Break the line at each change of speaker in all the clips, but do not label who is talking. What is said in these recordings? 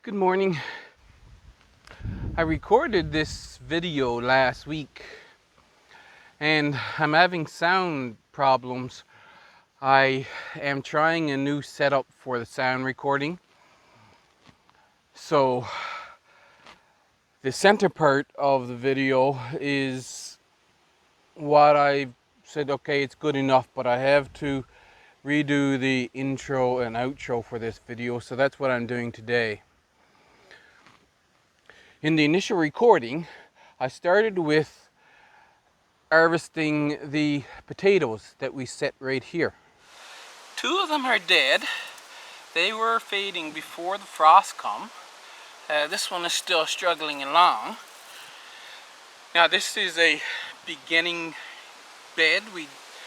Good morning. I recorded this video last week and I'm having sound problems. I am trying a new setup for the sound recording. So the center part of the video is what I said, okay, it's good enough, but I have to redo the intro and outro for this video. So that's what I'm doing today. In the initial recording, I started with harvesting the potatoes that we set right here. Two of them are dead. They were fading before the frost come. This one is still struggling along. Now this is a beginning bed. We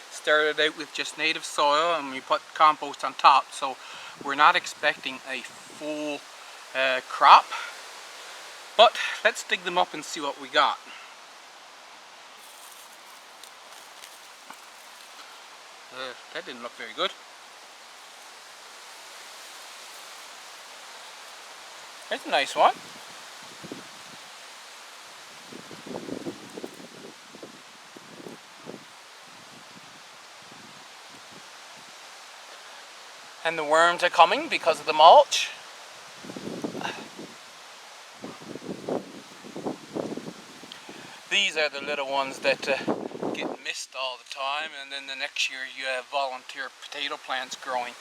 started out with just native soil and we put compost on top, so we're not expecting a full crop. But let's dig them up and see what we got. That didn't look very good. That's a nice one. And the worms are coming because of the mulch. These are the little ones that get missed all the time, and then the next year you have volunteer potato plants growing.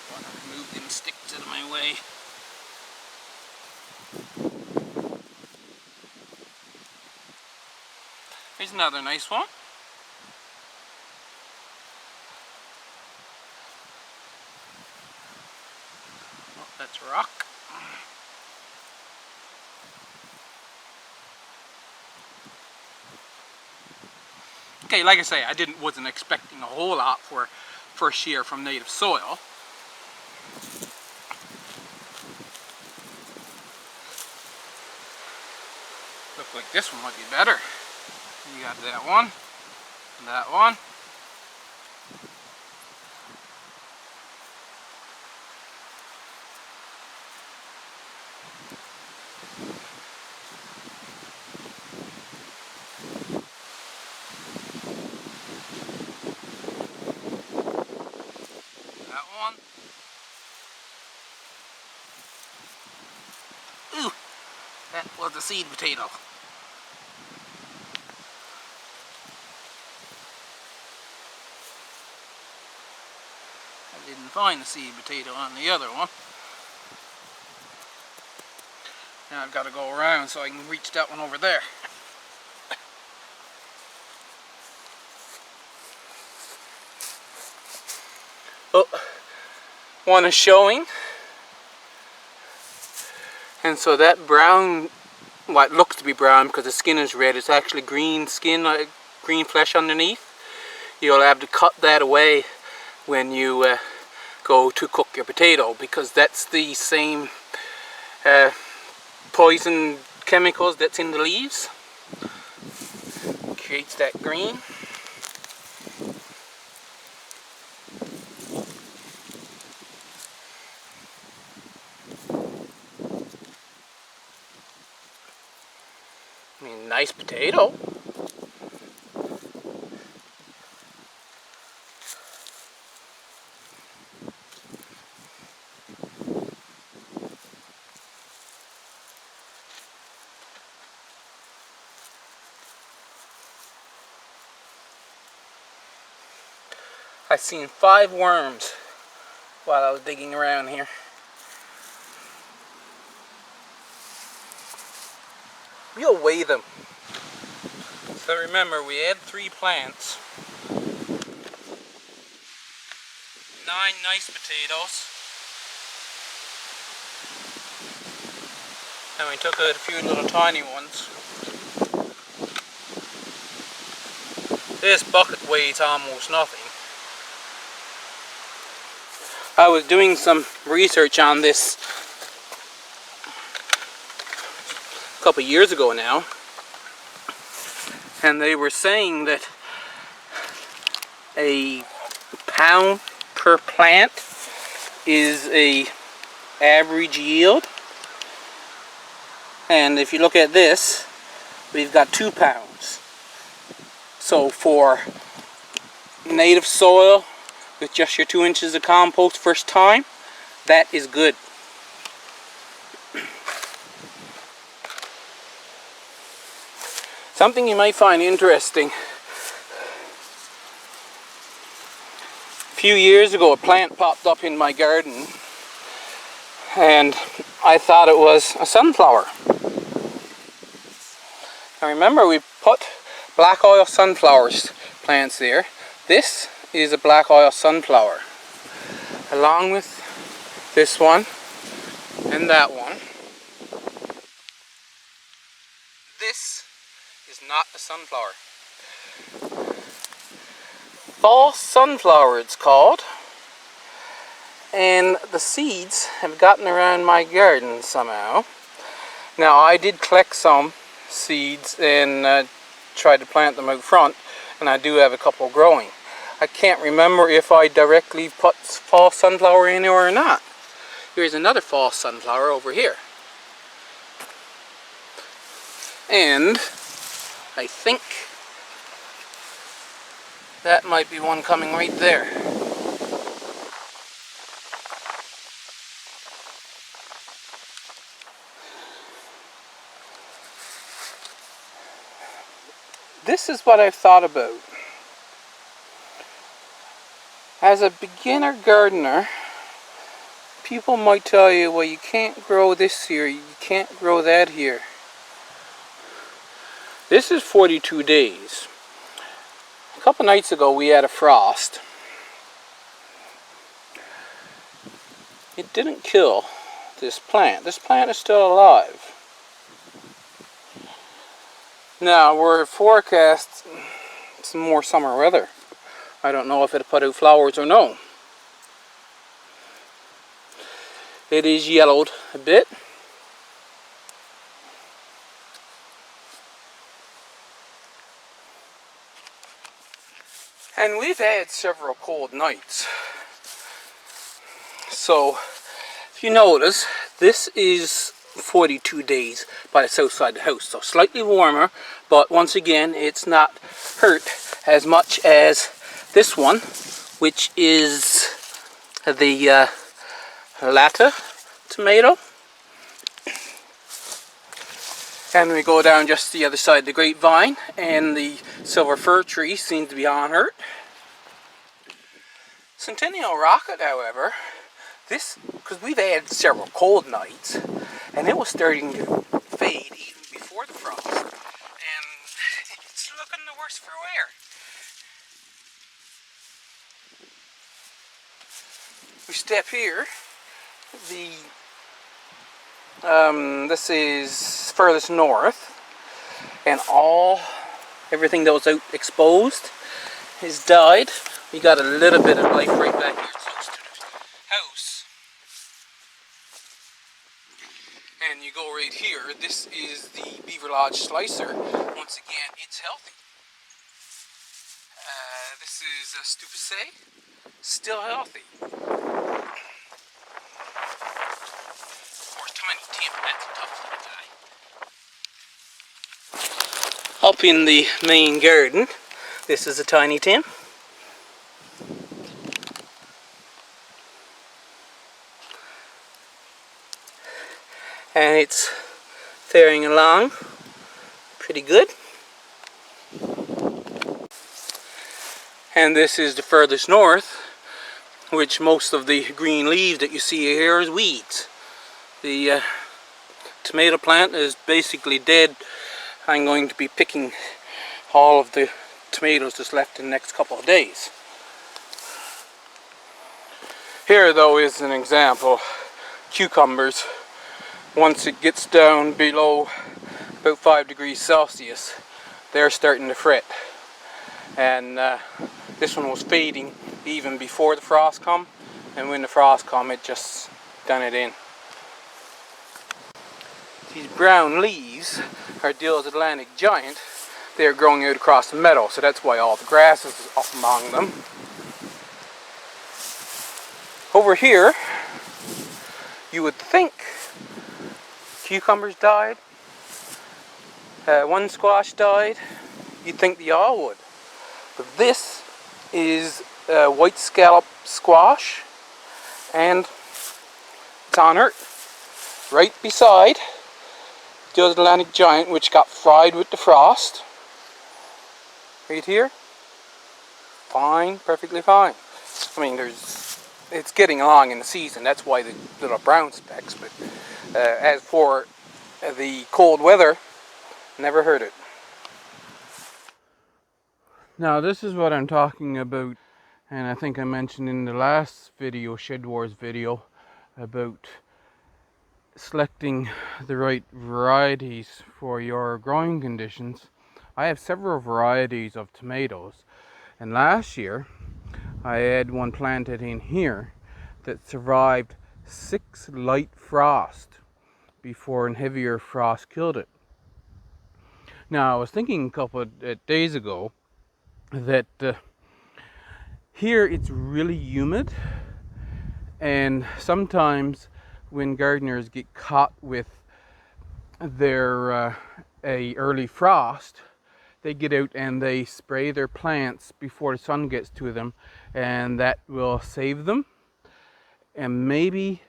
I want to remove them sticks out of my way. Here's another nice one. Oh, that's rock. Okay, like I say, I wasn't expecting a whole lot for first year from native soil. Look like this one might be better. You got that one, and that one. That one. Ooh, that was a seed potato. I didn't find the seed potato on the other one. Now I've got to go around so I can reach that one over there. Oh, one is showing. And so that brown, what looks to be brown because the skin is red, it's actually green skin, green flesh underneath. You'll have to cut that away when you go to cook your potato, because that's the same poison chemicals that's in the leaves. Creates that green. I mean, nice potato. I seen 5 worms while I was digging around here. We'll weigh them. So remember, we had 3 plants, 9 nice potatoes, and we took out a few little tiny ones. This bucket weighs almost nothing. I was doing some research on this a couple years ago now, and they were saying that a pound per plant is a average yield. And if you look at this, we've got 2 pounds. So for native soil with just your 2 inches of compost first time, that is good. Something you might find interesting. A few years ago, a plant popped up in my garden, and I thought it was a sunflower. Now remember, we put black oil sunflowers plants there. This is a black oil sunflower, along with this one and that one. This is not a sunflower. False sunflower it's called, and the seeds have gotten around my garden somehow. Now I did collect some seeds and tried to plant them out front, and I do have a couple growing. I can't remember if I directly put false sunflower in there or not. Here's another false sunflower over here, and I think that might be one coming right there. This is what I've thought about. As a beginner gardener, people might tell you, well, you can't grow this here, you can't grow that here. This is 42 days. A couple nights ago we had a frost. It didn't kill this plant. This plant is still alive. Now we're forecast some more summer weather. I don't know if it'll put out flowers or no. It is yellowed a bit. And we've had several cold nights. So, if you notice, this is 42 days by the south side of the house. So slightly warmer, but once again, it's not hurt as much as this one, which is the Latta tomato. And we go down just the other side of the grapevine, and the silver fir tree seems to be unhurt. Centennial rocket, however, this, because we've had several cold nights, and it was starting to fade even before the frost, and it's looking the worse for wear. We step here, this is furthest north, and everything that was out exposed has died. We got a little bit of life right back here close to the house. And you go right here, this is the Beaver Lodge slicer. Once again, it's healthy. This is a Stupice, still healthy. Or Tiny Tim, that's a tough little guy. Up in the main garden, this is a Tiny Tim. And it's faring along pretty good. And this is the furthest north, which most of the green leaves that you see here is weeds. The tomato plant is basically dead. I'm going to be picking all of the tomatoes that's left in the next couple of days. Here though is an example. Cucumbers. Once it gets down below about 5 degrees Celsius, they're starting to fret. And this one was fading even before the frost come, and when the frost come, it just done it in. These brown leaves are Dill's Atlantic Giant. They're growing out across the meadow, so that's why all the grass is up among them. Over here, you would think cucumbers died, one squash died, you'd think they all would. But this is white scallop squash, and it's on Earth, right beside the Atlantic giant, which got fried with the frost. Right here, fine, perfectly fine. I mean, it's getting along in the season, that's why the little brown specks, but as for the cold weather, never heard it. Now this is what I'm talking about, and I think I mentioned in the last video, Shedwars video, about selecting the right varieties for your growing conditions. I have several varieties of tomatoes, and last year I had one planted in here that survived 6 light frost before a heavier frost killed it. Now I was thinking a couple of days ago that here it's really humid, and sometimes when gardeners get caught with their a early frost, they get out and they spray their plants before the sun gets to them, and that will save them. And maybe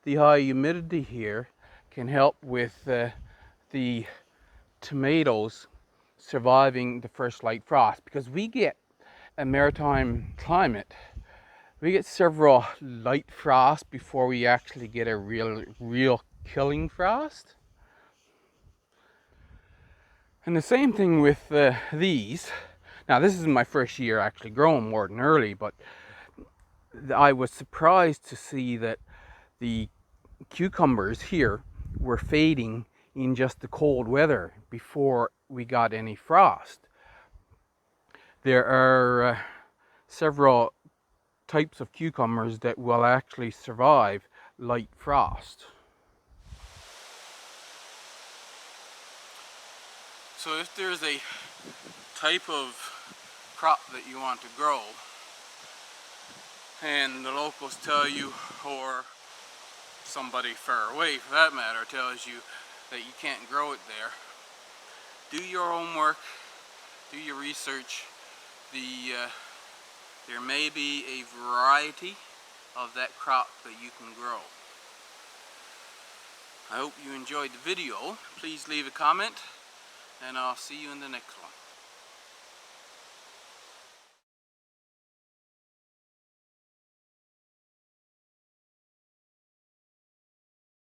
the high humidity here can help with the tomatoes surviving the first light frost, because we get a maritime climate. We get several light frosts before we actually get a real killing frost. And the same thing with these. Now this is my first year actually growing Morton early, but I was surprised to see that the cucumbers here were fading in just the cold weather before we got any frost. There are several types of cucumbers that will actually survive light frost. So if there's a type of crop that you want to grow, and the locals tell you, or somebody far away for that matter tells you that you can't grow it there, do your homework, do your research. There may be a variety of that crop that you can grow. I hope you enjoyed the video. Please leave a comment, and I'll see you in the next one.